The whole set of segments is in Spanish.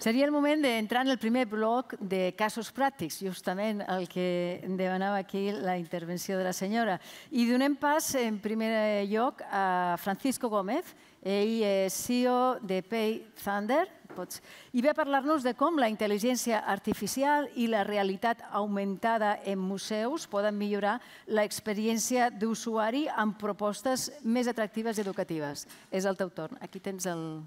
Seria el moment d'entrar en el primer bloc de casos pràctics, justament el que demanava aquí la intervenció de la senyora. I donem pas, en primer lloc, a Francisco Gómez. Ell és CEO de Pay Thunder i ve a parlar-nos de com la intel·ligència artificial i la realitat augmentada en museus poden millorar l'experiència d'usuari amb propostes més atractives i educatives. És el teu torn. Aquí tens el...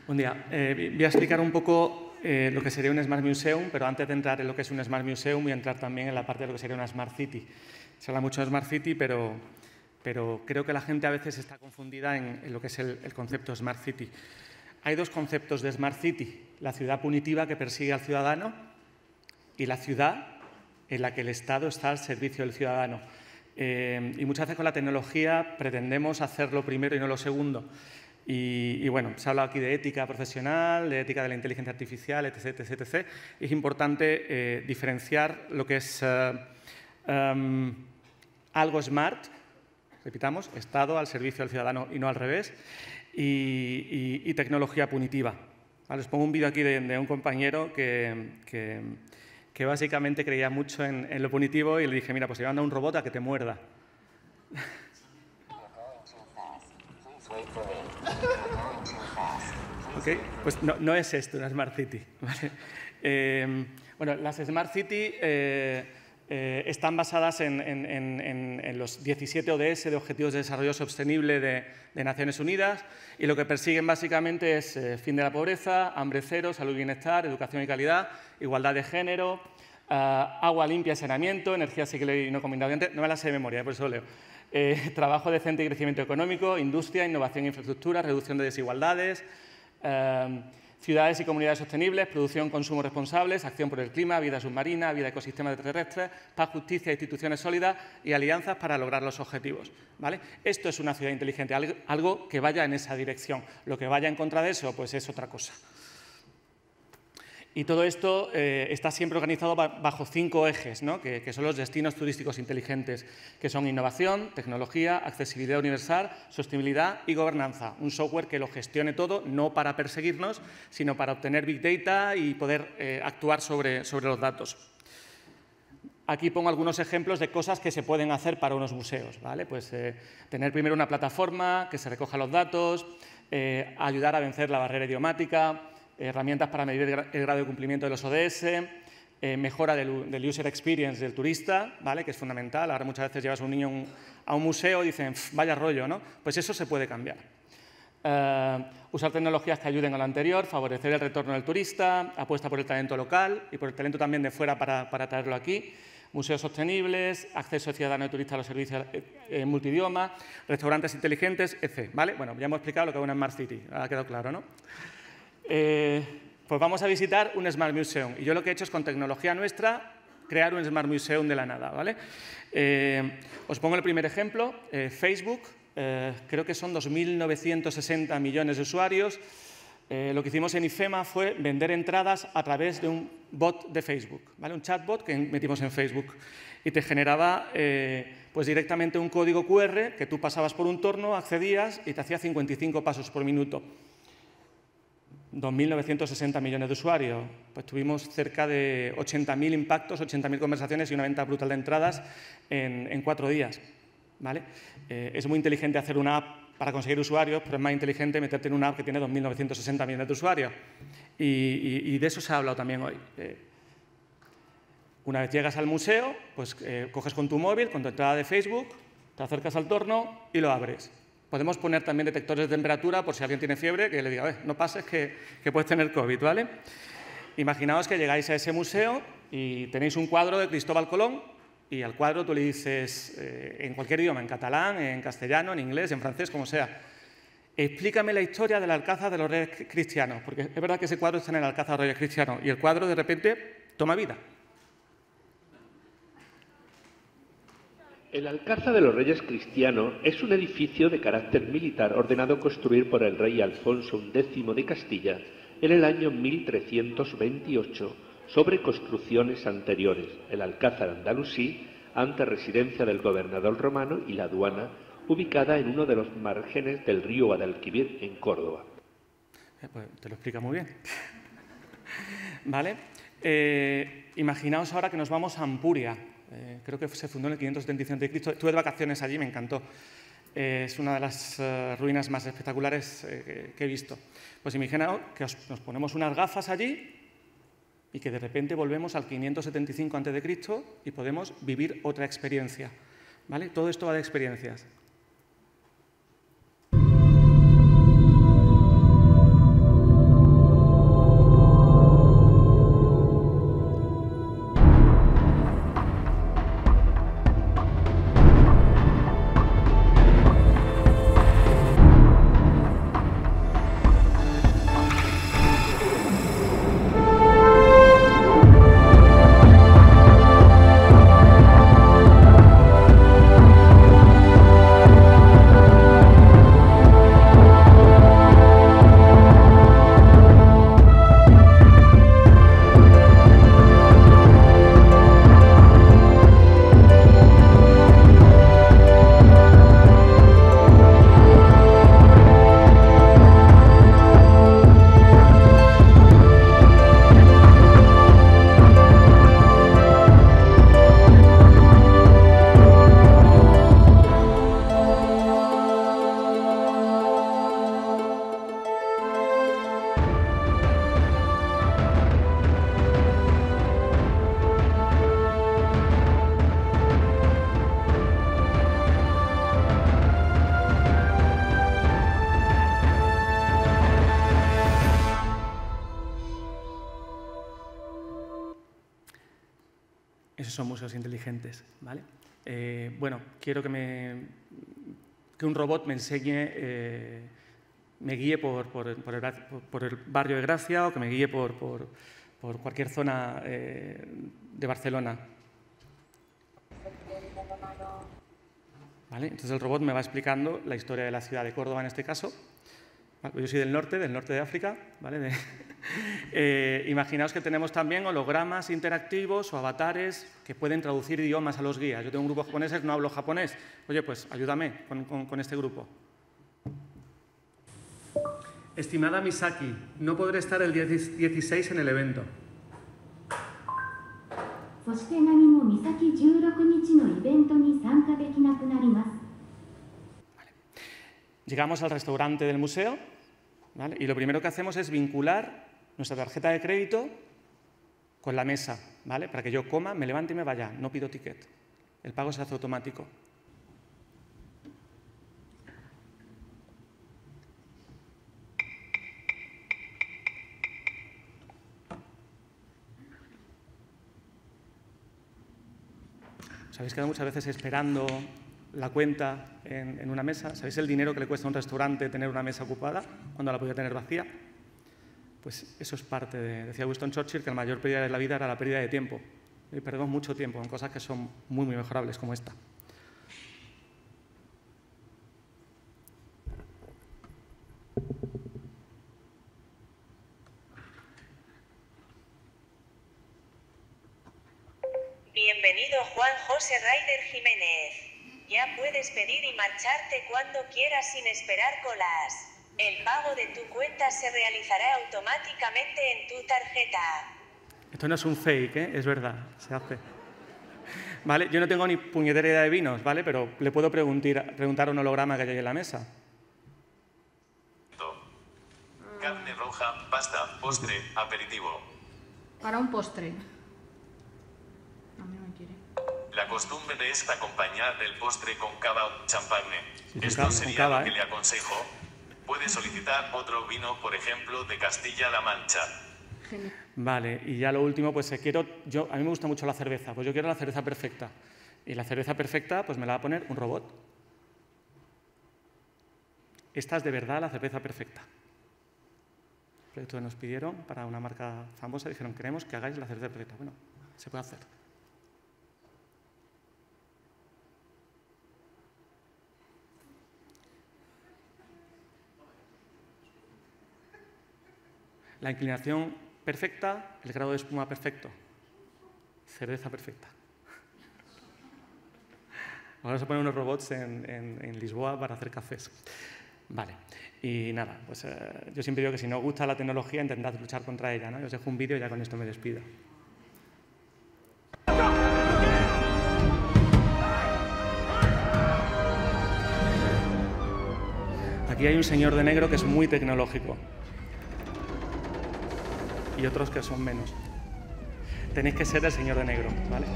Buen día. Voy a explicar un poco lo que sería un Smart Museum, pero antes de entrar en lo que es un Smart Museum, voy a entrar también en la parte de lo que sería una Smart City. Se habla mucho de Smart City, pero creo que la gente a veces está confundida en lo que es el concepto Smart City. Hay dos conceptos de Smart City: la ciudad punitiva que persigue al ciudadano y la ciudad en la que el Estado está al servicio del ciudadano. Y muchas veces con la tecnología pretendemos hacer lo primero y no lo segundo. Y bueno, se ha hablado aquí de ética profesional, de ética de la inteligencia artificial, etc. etc. Es importante diferenciar lo que es algo smart, repitamos, Estado al servicio del ciudadano y no al revés, y tecnología punitiva. Vale, os pongo un vídeo aquí de un compañero que básicamente creía mucho en lo punitivo y le dije, mira, pues te voy a mandar un robot a que te muerda. Okay. Pues no es esto una Smart City. ¿Vale? Bueno, las Smart City están basadas en los 17 ODS de Objetivos de Desarrollo Sostenible de Naciones Unidas, y lo que persiguen básicamente es fin de la pobreza, hambre cero, salud y bienestar, educación y calidad, igualdad de género, agua limpia y saneamiento, energía asequible y no contaminante. No me la sé de memoria, por eso lo leo. Trabajo decente y crecimiento económico, industria, innovación e infraestructura, reducción de desigualdades, ciudades y comunidades sostenibles, producción, consumo responsables, acción por el clima, vida submarina, vida ecosistemas terrestres, paz, justicia, instituciones sólidas y alianzas para lograr los objetivos. ¿Vale? Esto es una ciudad inteligente, algo que vaya en esa dirección. Lo que vaya en contra de eso, pues es otra cosa. Y todo esto está siempre organizado bajo 5 ejes, ¿no? que son los destinos turísticos inteligentes, que son innovación, tecnología, accesibilidad universal, sostenibilidad y gobernanza. Un software que lo gestione todo, no para perseguirnos, sino para obtener Big Data y poder actuar sobre los datos. Aquí pongo algunos ejemplos de cosas que se pueden hacer para unos museos. ¿Vale? Pues, tener primero una plataforma que se recoja los datos, ayudar a vencer la barrera idiomática, herramientas para medir el grado de cumplimiento de los ODS, mejora del user experience del turista, ¿vale? Que es fundamental. Ahora muchas veces llevas a un niño a un museo y dicen, vaya rollo, ¿no? Pues eso se puede cambiar. Usar tecnologías que ayuden a lo anterior, favorecer el retorno del turista, apuesta por el talento local y por el talento también de fuera para traerlo aquí. Museos sostenibles, acceso ciudadano y turista a los servicios multidioma, restaurantes inteligentes, etc. ¿Vale? Bueno, ya hemos explicado lo que es una Smart City, ha quedado claro, ¿no? Pues vamos a visitar un Smart Museum. Y yo lo que he hecho es, con tecnología nuestra, crear un Smart Museum de la nada. ¿Vale? Os pongo el primer ejemplo. Facebook, creo que son 2.960 millones de usuarios. Lo que hicimos en IFEMA fue vender entradas a través de un bot de Facebook, ¿vale? Un chatbot que metimos en Facebook. Y te generaba pues directamente un código QR que tú pasabas por un torno, accedías y te hacía 55 pasos por minuto. 2.960 millones de usuarios, pues tuvimos cerca de 80.000 impactos, 80.000 conversaciones y una venta brutal de entradas en 4 días. ¿Vale? Es muy inteligente hacer una app para conseguir usuarios, pero es más inteligente meterte en una app que tiene 2.960 millones de usuarios. Y de eso se ha hablado también hoy. Una vez llegas al museo, pues coges con tu móvil, con tu entrada de Facebook, te acercas al torno y lo abres. Podemos poner también detectores de temperatura por si alguien tiene fiebre, que le diga, no pases que puedes tener COVID, ¿vale? Imaginaos que llegáis a ese museo y tenéis un cuadro de Cristóbal Colón y al cuadro tú le dices, en cualquier idioma, en catalán, en castellano, en inglés, en francés, como sea, explícame la historia del Alcázar de los Reyes Cristianos, porque es verdad que ese cuadro está en el Alcázar de los Reyes Cristianos y el cuadro de repente toma vida. El Alcázar de los Reyes Cristianos es un edificio de carácter militar ordenado construir por el rey Alfonso X de Castilla en el año 1328 sobre construcciones anteriores, el Alcázar andalusí, antes residencia del gobernador romano, y la aduana, ubicada en uno de los márgenes del río Guadalquivir, en Córdoba. Pues te lo explica muy bien. ¿Vale? Imaginaos ahora que nos vamos a Ampuria. Creo que se fundó en el 575 a.C. Estuve de vacaciones allí, me encantó. Es una de las ruinas más espectaculares que he visto. Pues imaginaos que nos ponemos unas gafas allí y que de repente volvemos al 575 a.C. y podemos vivir otra experiencia. ¿Vale? Todo esto va de experiencias. Esos son museos inteligentes, ¿vale? Bueno, quiero que un robot me enseñe, me guíe por el barrio de Gracia o que me guíe por cualquier zona de Barcelona. ¿Vale? Entonces el robot me va explicando la historia de la ciudad de Córdoba en este caso. Yo soy del norte de África, ¿vale? Imaginaos que tenemos también hologramas interactivos o avatares que pueden traducir idiomas a los guías. Yo tengo un grupo de japoneses, no hablo japonés. Oye, pues ayúdame con este grupo. Estimada Misaki, no podré estar el día 16 en el evento. Llegamos al restaurante del museo, ¿vale? Y lo primero que hacemos es vincular nuestra tarjeta de crédito con la mesa, ¿vale? Para que yo coma, me levante y me vaya. No pido ticket. El pago se hace automático. ¿Os habéis quedado muchas veces esperando la cuenta en una mesa? ¿Sabéis el dinero que le cuesta a un restaurante tener una mesa ocupada cuando la podía tener vacía? Pues eso es parte de, decía Winston Churchill, que la mayor pérdida de la vida era la pérdida de tiempo. Y perdemos mucho tiempo en cosas que son muy, muy mejorables como esta. Bienvenido Juan José Raider Jiménez. Ya puedes pedir y marcharte cuando quieras sin esperar colas. El pago de tu cuenta se realizará automáticamente en tu tarjeta. Esto no es un fake, ¿eh? Es verdad, se hace. ¿Vale? Yo no tengo ni puñetera idea de vinos, ¿vale? Pero le puedo preguntar a un holograma que hay ahí en la mesa. Carne roja, pasta, postre, aperitivo. Para un postre. A mí me quiere. La costumbre es acompañar el postre con cava o champagne. Sí, Esto sería cava, lo que le aconsejo. Puede solicitar otro vino, por ejemplo, de Castilla-La Mancha. Genial. Vale, y ya lo último, pues a mí me gusta mucho la cerveza, pues yo quiero la cerveza perfecta. Y la cerveza perfecta, pues me la va a poner un robot. Esta es de verdad la cerveza perfecta. El proyecto que nos pidieron para una marca famosa, dijeron, queremos que hagáis la cerveza perfecta. Bueno, se puede hacer. La inclinación perfecta, el grado de espuma perfecto. Cerveza perfecta. Vamos a poner unos robots en Lisboa para hacer cafés. Vale. Y nada, pues yo siempre digo que si no os gusta la tecnología, intentad luchar contra ella, ¿no? Yo os dejo un vídeo y ya con esto me despido. Aquí hay un señor de negro que es muy tecnológico y otros que son menos. Tenéis que ser el señor de negro, ¿vale?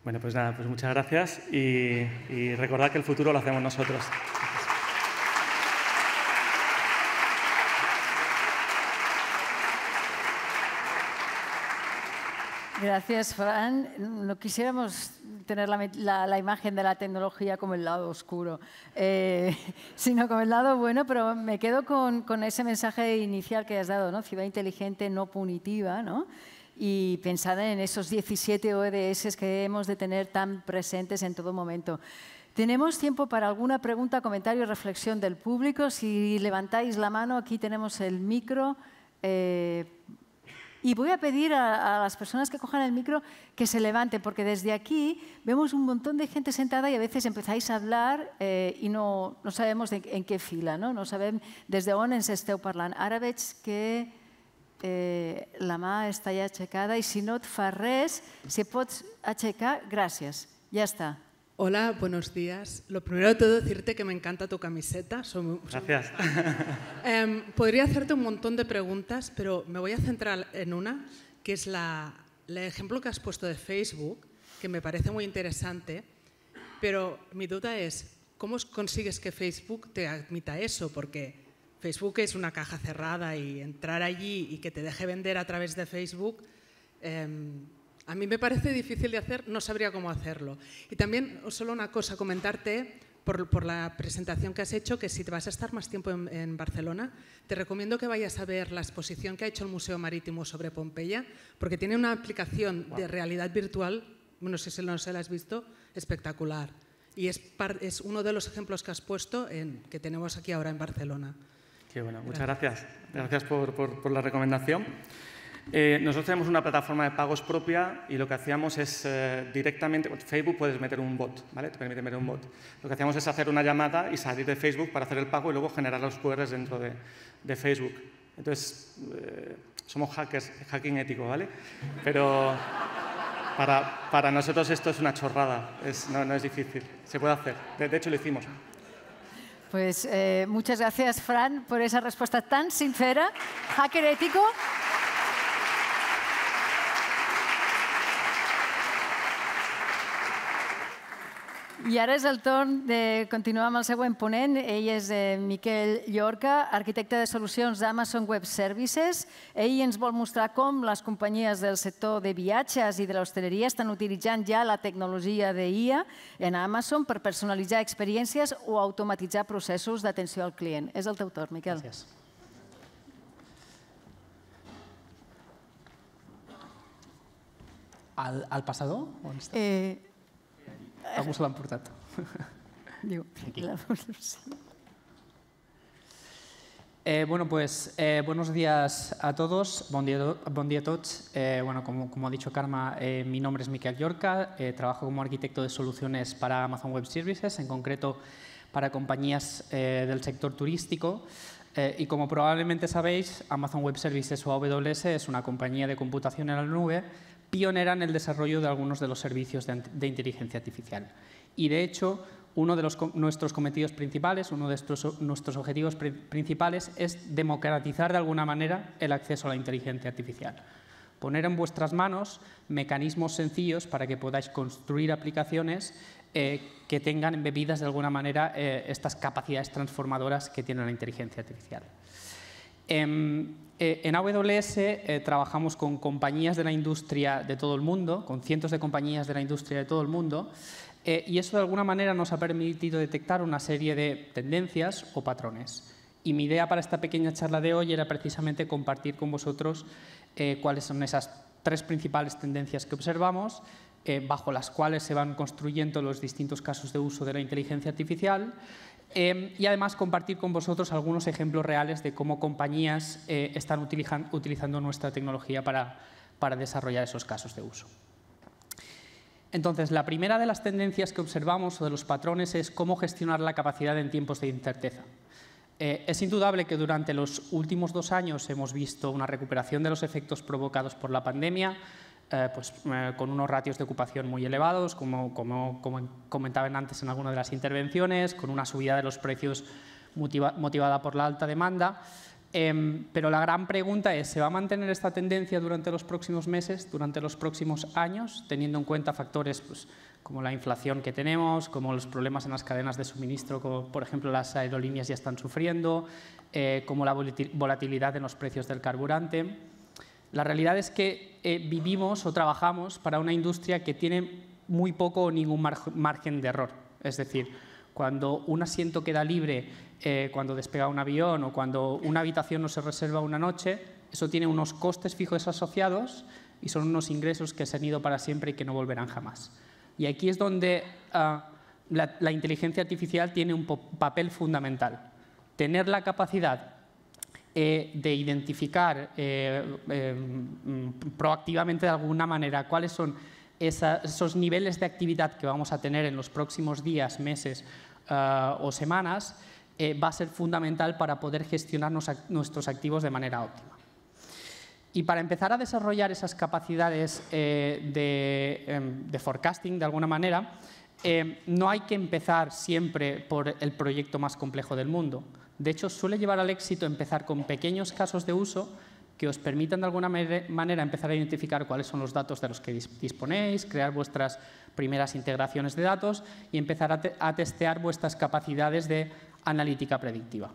Bueno, pues nada, pues muchas gracias y recordad que el futuro lo hacemos nosotros. Gracias, Fran. No quisiéramos tener la imagen de la tecnología como el lado oscuro, sino como el lado bueno, pero me quedo con ese mensaje inicial que has dado, ¿no? Ciudad inteligente, no punitiva, ¿no? Y pensad en esos 17 ODS que hemos de tener tan presentes en todo momento. Tenemos tiempo para alguna pregunta, comentario y reflexión del público. Si levantáis la mano, aquí tenemos el micro. Y voy a pedir a las personas que cojan el micro que se levanten, porque desde aquí vemos un montón de gente sentada y a veces empezáis a hablar y no sabemos en qué fila, no sabem des d'on ens esteu parlant. Ara veig que la mà està ja aixecada i si no et fa res, si pots aixecar, gràcies. Ya está. Hola, buenos días. Lo primero de todo decirte que me encanta tu camiseta. Gracias. Podría hacerte un montón de preguntas, pero me voy a centrar en una, que es el ejemplo que has puesto de Facebook, que me parece muy interesante, pero mi duda es, ¿cómo consigues que Facebook te admita eso? Porque Facebook es una caja cerrada y entrar allí y que te deje vender a través de Facebook, a mí me parece difícil de hacer, no sabría cómo hacerlo. Y también, solo una cosa, comentarte por la presentación que has hecho, que si te vas a estar más tiempo en Barcelona, te recomiendo que vayas a ver la exposición que ha hecho el Museo Marítimo sobre Pompeya, porque tiene una aplicación de realidad virtual, no sé si no se la has visto, espectacular. Y es uno de los ejemplos que has puesto que tenemos aquí ahora en Barcelona. Qué bueno, muchas gracias. Gracias por la recomendación. Nosotros tenemos una plataforma de pagos propia y lo que hacíamos es directamente, Facebook puedes meter un bot, ¿vale? Te permite meter un bot. Lo que hacíamos es hacer una llamada y salir de Facebook para hacer el pago y luego generar los QRs dentro de Facebook. Entonces, somos hackers, hacking ético, ¿vale? Pero para nosotros esto es una chorrada, no es difícil, se puede hacer. De hecho, lo hicimos. Pues muchas gracias, Fran, por esa respuesta tan sincera. Hacker ético. I ara és el torn de continuar amb el següent ponent. Ell és Miquel Llorca, arquitecte de solucions d'Amazon Web Services. Ell ens vol mostrar com les companyies del sector de viatges i de l'hostaleria estan utilitzant ja la tecnologia d'IA en Amazon per personalitzar experiències o automatitzar processos d'atenció al client. És el teu torn, Miquel. Gràcies. Al passador? On està? Algú se l'ha emportat. Diu, Bueno, pues buenos días a todos, buen día a todos. Bueno, como ha dicho Karma, mi nombre es Miquel Llorca, trabajo como arquitecto de soluciones para Amazon Web Services, en concreto para compañías del sector turístico. Y como probablemente sabéis, Amazon Web Services o AWS es una compañía de computación en la nube pionera en el desarrollo de algunos de los servicios de inteligencia artificial. Y, de hecho, uno de nuestros cometidos principales, uno de nuestros objetivos principales es democratizar de alguna manera el acceso a la inteligencia artificial. Poner en vuestras manos mecanismos sencillos para que podáis construir aplicaciones que tengan embebidas de alguna manera estas capacidades transformadoras que tiene la inteligencia artificial. En AWS trabajamos con compañías de la industria de todo el mundo, con cientos de compañías de la industria de todo el mundo, y eso de alguna manera nos ha permitido detectar una serie de tendencias o patrones. Y mi idea para esta pequeña charla de hoy era precisamente compartir con vosotros cuáles son esas 3 principales tendencias que observamos, bajo las cuales se van construyendo los distintos casos de uso de la inteligencia artificial, y además compartir con vosotros algunos ejemplos reales de cómo compañías están utilizando nuestra tecnología para desarrollar esos casos de uso. Entonces, la primera de las tendencias que observamos o de los patrones es cómo gestionar la capacidad en tiempos de incerteza. Es indudable que durante los últimos 2 años hemos visto una recuperación de los efectos provocados por la pandemia, con unos ratios de ocupación muy elevados, como comentaban antes en alguna de las intervenciones, con una subida de los precios motivada por la alta demanda. Pero la gran pregunta es, ¿se va a mantener esta tendencia durante los próximos meses, durante los próximos años, teniendo en cuenta factores como la inflación que tenemos, como los problemas en las cadenas de suministro, como por ejemplo las aerolíneas ya están sufriendo, como la volatilidad en los precios del carburante? La realidad es que vivimos o trabajamos para una industria que tiene muy poco o ningún margen de error. Es decir, cuando un asiento queda libre, cuando despega un avión o cuando una habitación no se reserva una noche, eso tiene unos costes fijos asociados y son unos ingresos que se han ido para siempre y que no volverán jamás. Y aquí es donde la inteligencia artificial tiene un papel fundamental. Tener la capacidad de identificar proactivamente de alguna manera cuáles son esos niveles de actividad que vamos a tener en los próximos días, meses o semanas, va a ser fundamental para poder gestionar nuestros activos de manera óptima. Y para empezar a desarrollar esas capacidades de forecasting, de alguna manera, no hay que empezar siempre por el proyecto más complejo del mundo. De hecho, suele llevar al éxito empezar con pequeños casos de uso que os permitan de alguna manera empezar a identificar cuáles son los datos de los que disponéis, crear vuestras primeras integraciones de datos y empezar a testear vuestras capacidades de analítica predictiva.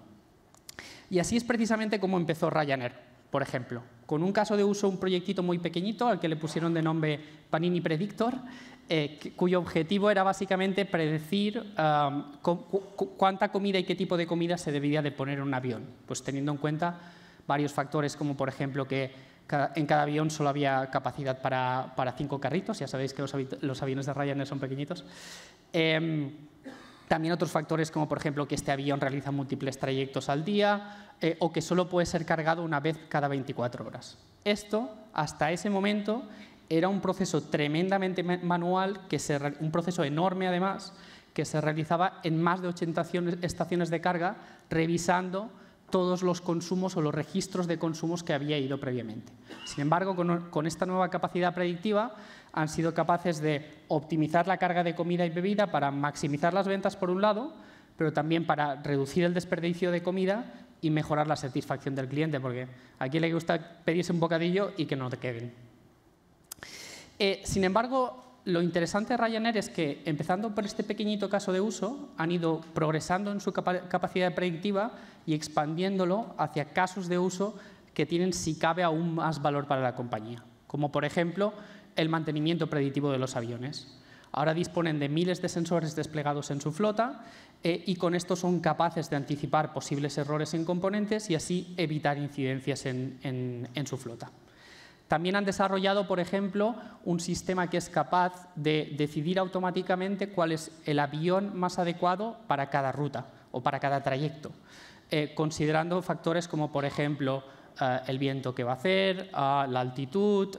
Y así es precisamente como empezó Ryanair, por ejemplo, con un caso de uso, un proyectito muy pequeñito al que le pusieron de nombre Panini Predictor, cuyo objetivo era básicamente predecir cuánta comida y qué tipo de comida se debía de poner en un avión, pues teniendo en cuenta varios factores, como por ejemplo que en cada avión solo había capacidad para 5 carritos, ya sabéis que los aviones de Ryanair son pequeñitos. También otros factores como por ejemplo que este avión realiza múltiples trayectos al día o que solo puede ser cargado una vez cada 24 horas. Esto, hasta ese momento, era un proceso tremendamente manual, un proceso enorme además, que se realizaba en más de 80 estaciones de carga, revisando todos los consumos o los registros de consumos que había ido previamente. Sin embargo, con esta nueva capacidad predictiva han sido capaces de optimizar la carga de comida y bebida para maximizar las ventas por un lado, pero también para reducir el desperdicio de comida y mejorar la satisfacción del cliente, porque a quien le gusta pedirse un bocadillo y que no te queden. Sin embargo, lo interesante de Ryanair es que, empezando por este pequeñito caso de uso, han ido progresando en su capacidad predictiva y expandiéndolo hacia casos de uso que tienen, si cabe, aún más valor para la compañía, como por ejemplo el mantenimiento predictivo de los aviones. Ahora disponen de miles de sensores desplegados en su flota y con esto son capaces de anticipar posibles errores en componentes y así evitar incidencias en su flota. También han desarrollado, por ejemplo, un sistema que es capaz de decidir automáticamente cuál es el avión más adecuado para cada ruta o para cada trayecto, considerando factores como, por ejemplo, el viento que va a hacer, la altitud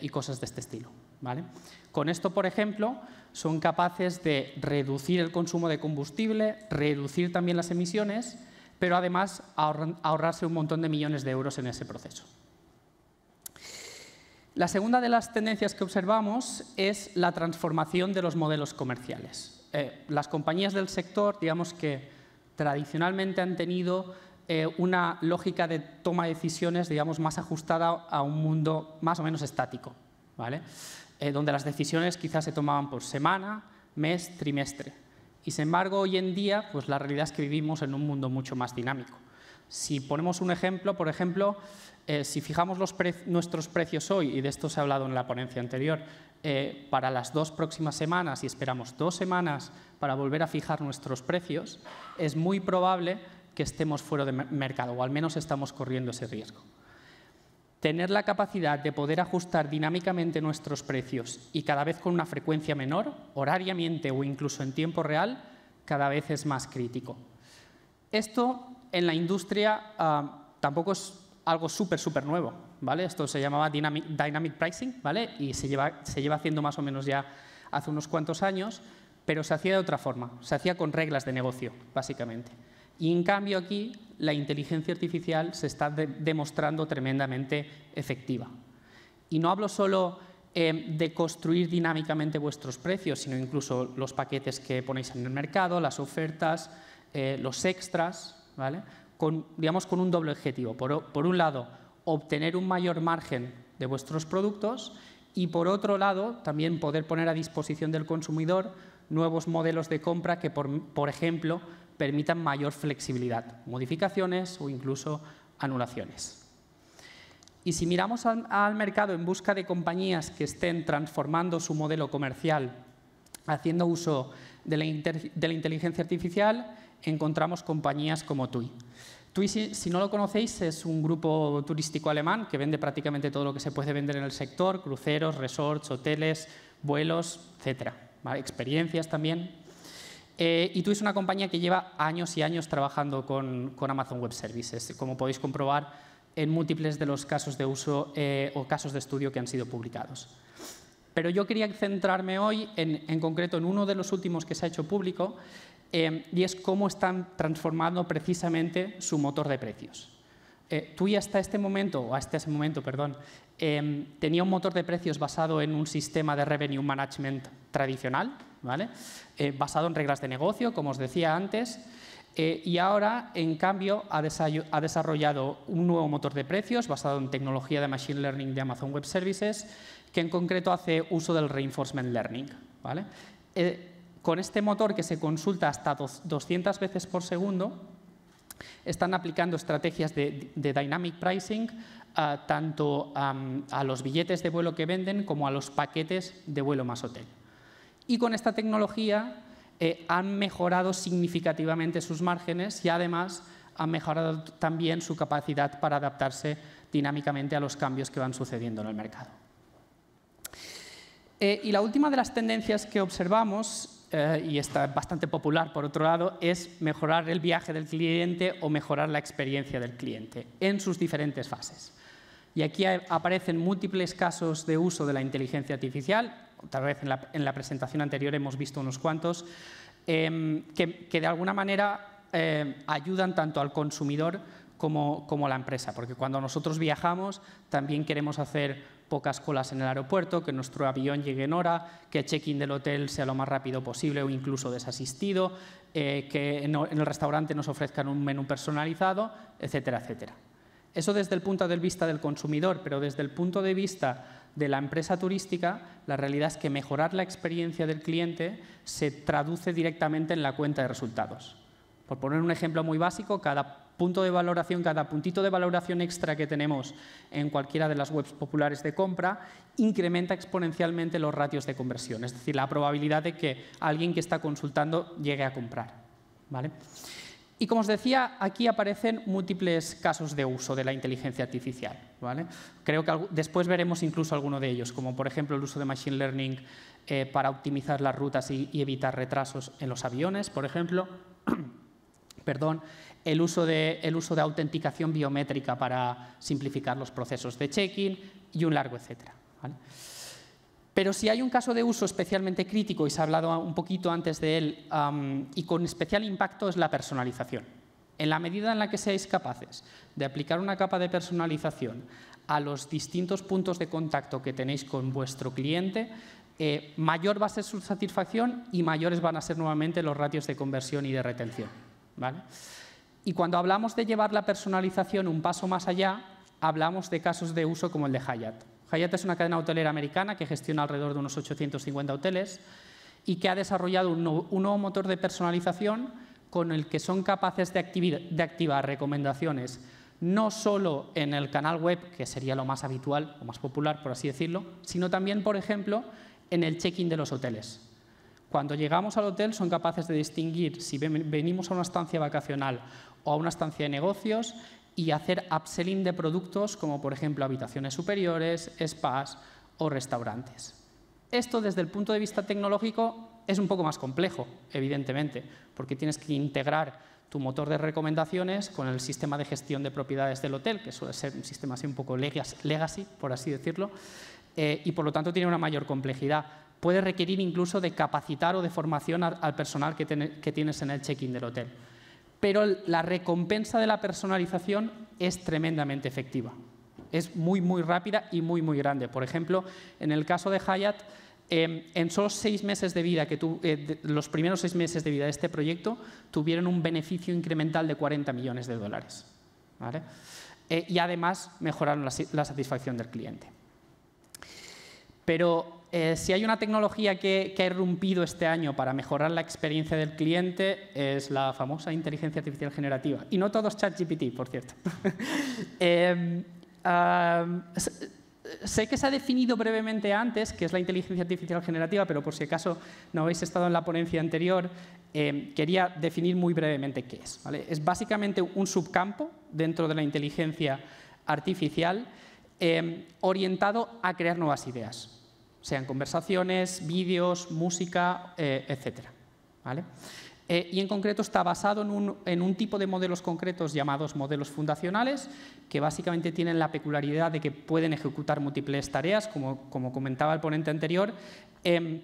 y cosas de este estilo, ¿vale? Con esto, por ejemplo, son capaces de reducir el consumo de combustible, reducir también las emisiones, pero además ahorrarse un montón de millones de euros en ese proceso. La segunda de las tendencias que observamos es la transformación de los modelos comerciales. Las compañías del sector, digamos que tradicionalmente han tenido una lógica de toma de decisiones, digamos, más ajustada a un mundo más o menos estático, ¿vale? Donde las decisiones quizás se tomaban por semana, mes, trimestre. Y sin embargo, hoy en día, pues la realidad es que vivimos en un mundo mucho más dinámico. Si ponemos un ejemplo, por ejemplo, si fijamos nuestros precios hoy, y de esto se ha hablado en la ponencia anterior, para las 2 próximas semanas y esperamos 2 semanas para volver a fijar nuestros precios, es muy probable que estemos fuera de mercado, o al menos estamos corriendo ese riesgo. Tener la capacidad de poder ajustar dinámicamente nuestros precios y cada vez con una frecuencia menor, horariamente o incluso en tiempo real, cada vez es más crítico. Esto en la industria tampoco es algo súper nuevo, ¿vale? Esto se llamaba Dynamic Pricing, ¿vale? Y se lleva haciendo más o menos ya hace unos cuantos años, pero se hacía de otra forma, se hacía con reglas de negocio, básicamente. Y en cambio aquí la inteligencia artificial se está demostrando tremendamente efectiva. Y no hablo solo de construir dinámicamente vuestros precios, sino incluso los paquetes que ponéis en el mercado, las ofertas, los extras, ¿vale? Digamos con un doble objetivo. Por un lado, obtener un mayor margen de vuestros productos y, por otro lado, también poder poner a disposición del consumidor nuevos modelos de compra que, por ejemplo, permitan mayor flexibilidad, modificaciones o incluso anulaciones. Y si miramos al mercado en busca de compañías que estén transformando su modelo comercial haciendo uso de la inteligencia artificial, encontramos compañías como TUI. TUI, si no lo conocéis, es un grupo turístico alemán que vende prácticamente todo lo que se puede vender en el sector, cruceros, resorts, hoteles, vuelos, etcétera, ¿vale? Experiencias también. Y TUI es una compañía que lleva años y años trabajando con Amazon Web Services, como podéis comprobar en múltiples de los casos de uso o casos de estudio que han sido publicados. Pero yo quería centrarme hoy en concreto en uno de los últimos que se ha hecho público, y es cómo están transformando precisamente su motor de precios. TUI hasta ese momento, tenía un motor de precios basado en un sistema de revenue management tradicional, ¿vale? Basado en reglas de negocio, como os decía antes, y ahora, en cambio, ha desarrollado un nuevo motor de precios basado en tecnología de Machine Learning de Amazon Web Services, que en concreto hace uso del Reinforcement Learning, ¿vale? Con este motor, que se consulta hasta 200 veces por segundo, están aplicando estrategias de Dynamic Pricing tanto a los billetes de vuelo que venden como a los paquetes de vuelo más hotel. Y con esta tecnología han mejorado significativamente sus márgenes y además han mejorado también su capacidad para adaptarse dinámicamente a los cambios que van sucediendo en el mercado. Y la última de las tendencias que observamos, y está bastante popular por otro lado, es mejorar el viaje del cliente o mejorar la experiencia del cliente en sus diferentes fases. Y aquí aparecen múltiples casos de uso de la inteligencia artificial. Tal vez en la presentación anterior hemos visto unos cuantos, que de alguna manera ayudan tanto al consumidor como a la empresa, porque cuando nosotros viajamos también queremos hacer pocas colas en el aeropuerto, que nuestro avión llegue en hora, que el check-in del hotel sea lo más rápido posible o incluso desasistido, que en el restaurante nos ofrezcan un menú personalizado, etcétera, etcétera. Eso desde el punto de vista del consumidor, pero desde el punto de vista de la empresa turística, la realidad es que mejorar la experiencia del cliente se traduce directamente en la cuenta de resultados. Por poner un ejemplo muy básico, cada punto de valoración, cada puntito de valoración extra que tenemos en cualquiera de las webs populares de compra incrementa exponencialmente los ratios de conversión, es decir, la probabilidad de que alguien que está consultando llegue a comprar, ¿vale? Y como os decía, aquí aparecen múltiples casos de uso de la inteligencia artificial, ¿vale? Creo que después veremos incluso alguno de ellos, como por ejemplo el uso de Machine Learning para optimizar las rutas y evitar retrasos en los aviones, por ejemplo. Perdón, el uso de autenticación biométrica para simplificar los procesos de check-in y un largo etcétera, ¿vale? Pero si hay un caso de uso especialmente crítico, y se ha hablado un poquito antes de él, y con especial impacto, es la personalización. En la medida en la que seáis capaces de aplicar una capa de personalización a los distintos puntos de contacto que tenéis con vuestro cliente, mayor va a ser su satisfacción y mayores van a ser nuevamente los ratios de conversión y de retención, ¿vale? Y cuando hablamos de llevar la personalización un paso más allá, hablamos de casos de uso como el de Hyatt. Hyatt es una cadena hotelera americana que gestiona alrededor de unos 850 hoteles y que ha desarrollado un nuevo motor de personalización con el que son capaces de activar recomendaciones no solo en el canal web, que sería lo más habitual o más popular, por así decirlo, sino también, por ejemplo, en el check-in de los hoteles. Cuando llegamos al hotel son capaces de distinguir si venimos a una estancia vacacional o a una estancia de negocios y hacer upselling de productos como, por ejemplo, habitaciones superiores, spas o restaurantes. Esto, desde el punto de vista tecnológico, es un poco más complejo, evidentemente, porque tienes que integrar tu motor de recomendaciones con el sistema de gestión de propiedades del hotel, que suele ser un sistema así un poco legacy, por así decirlo, y por lo tanto tiene una mayor complejidad. Puede requerir incluso de capacitar o de formación al personal que tienes en el check-in del hotel. Pero la recompensa de la personalización es tremendamente efectiva. Es muy, muy rápida y muy, muy grande. Por ejemplo, en el caso de Hyatt, en solo 6 meses de vida, los primeros 6 meses de vida de este proyecto, tuvieron un beneficio incremental de 40 millones de dólares. ¿Vale? Y además mejoraron la satisfacción del cliente. Pero si hay una tecnología que ha irrumpido este año para mejorar la experiencia del cliente, es la famosa inteligencia artificial generativa. Y no todo es ChatGPT, por cierto. Sé que se ha definido brevemente antes qué es la inteligencia artificial generativa, pero por si acaso no habéis estado en la ponencia anterior, quería definir muy brevemente qué es. ¿Vale? Es básicamente un subcampo dentro de la inteligencia artificial orientado a crear nuevas ideas, sean conversaciones, vídeos, música, etc. ¿Vale? Y en concreto está basado en un tipo de modelos concretos llamados modelos fundacionales, que básicamente tienen la peculiaridad de que pueden ejecutar múltiples tareas, como comentaba el ponente anterior,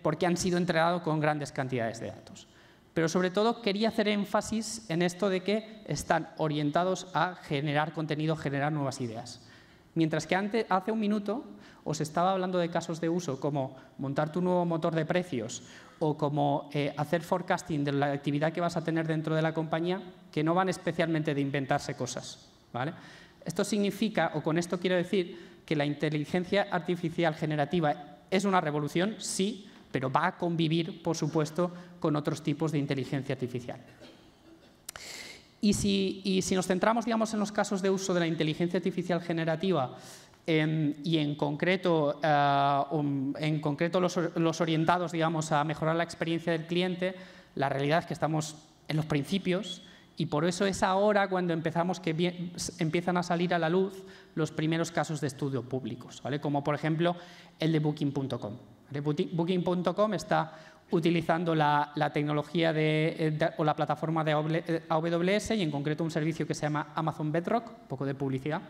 porque han sido entrenados con grandes cantidades de datos. Pero sobre todo quería hacer énfasis en esto de que están orientados a generar contenido, generar nuevas ideas. Mientras que hace un minuto os estaba hablando de casos de uso como montar tu nuevo motor de precios o como hacer forecasting de la actividad que vas a tener dentro de la compañía, que no van especialmente de inventarse cosas. ¿Vale? Esto significa, o con esto quiero decir, que la inteligencia artificial generativa es una revolución, sí, pero va a convivir, por supuesto, con otros tipos de inteligencia artificial. Y si nos centramos, digamos, en los casos de uso de la inteligencia artificial generativa, y en concreto los orientados, digamos, a mejorar la experiencia del cliente, la realidad es que estamos en los principios y por eso es ahora cuando empiezan a salir a la luz los primeros casos de estudio públicos, ¿vale? Como por ejemplo el de Booking.com. ¿Vale? Booking.com está utilizando la tecnología o la plataforma de AWS y en concreto un servicio que se llama Amazon Bedrock, un poco de publicidad,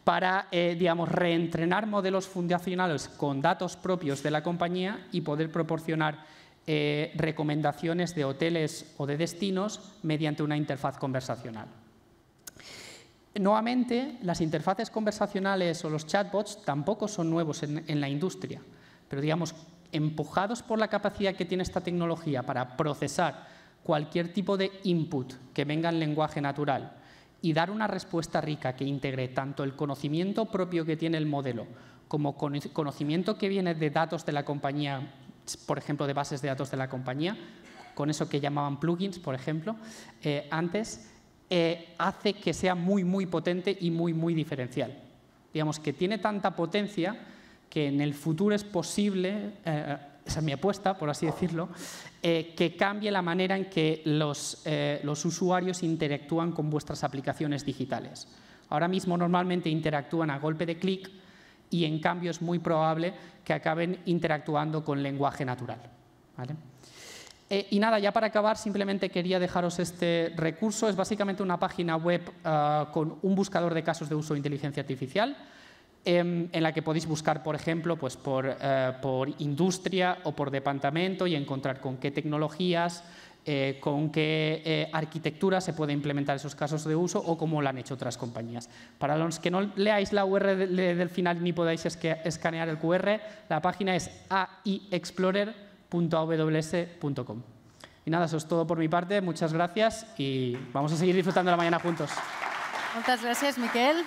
para digamos, reentrenar modelos fundacionales con datos propios de la compañía y poder proporcionar recomendaciones de hoteles o de destinos mediante una interfaz conversacional. Nuevamente, las interfaces conversacionales o los chatbots tampoco son nuevos en la industria, pero digamos, empujados por la capacidad que tiene esta tecnología para procesar cualquier tipo de input que venga en lenguaje natural y dar una respuesta rica que integre tanto el conocimiento propio que tiene el modelo como conocimiento que viene de datos de la compañía, por ejemplo, de bases de datos de la compañía, con eso que llamaban plugins, por ejemplo, antes, hace que sea muy, muy potente y muy, muy diferencial. Digamos que tiene tanta potencia que en el futuro es posible, esa es mi apuesta, por así decirlo, que cambie la manera en que los usuarios interactúan con vuestras aplicaciones digitales. Ahora mismo normalmente interactúan a golpe de clic y en cambio es muy probable que acaben interactuando con lenguaje natural. ¿Vale? Y nada, ya para acabar simplemente quería dejaros este recurso. Es básicamente una página web con un buscador de casos de uso de inteligencia artificial, en la que podéis buscar, por ejemplo, pues por industria o por departamento y encontrar con qué tecnologías, con qué arquitectura se puede implementar esos casos de uso o cómo lo han hecho otras compañías. Para los que no leáis la URL del final ni podáis escanear el QR, la página es aiexplorer.aws.com. Y nada, eso es todo por mi parte. Muchas gracias y vamos a seguir disfrutando la mañana juntos. Muchas gracias, Miquel.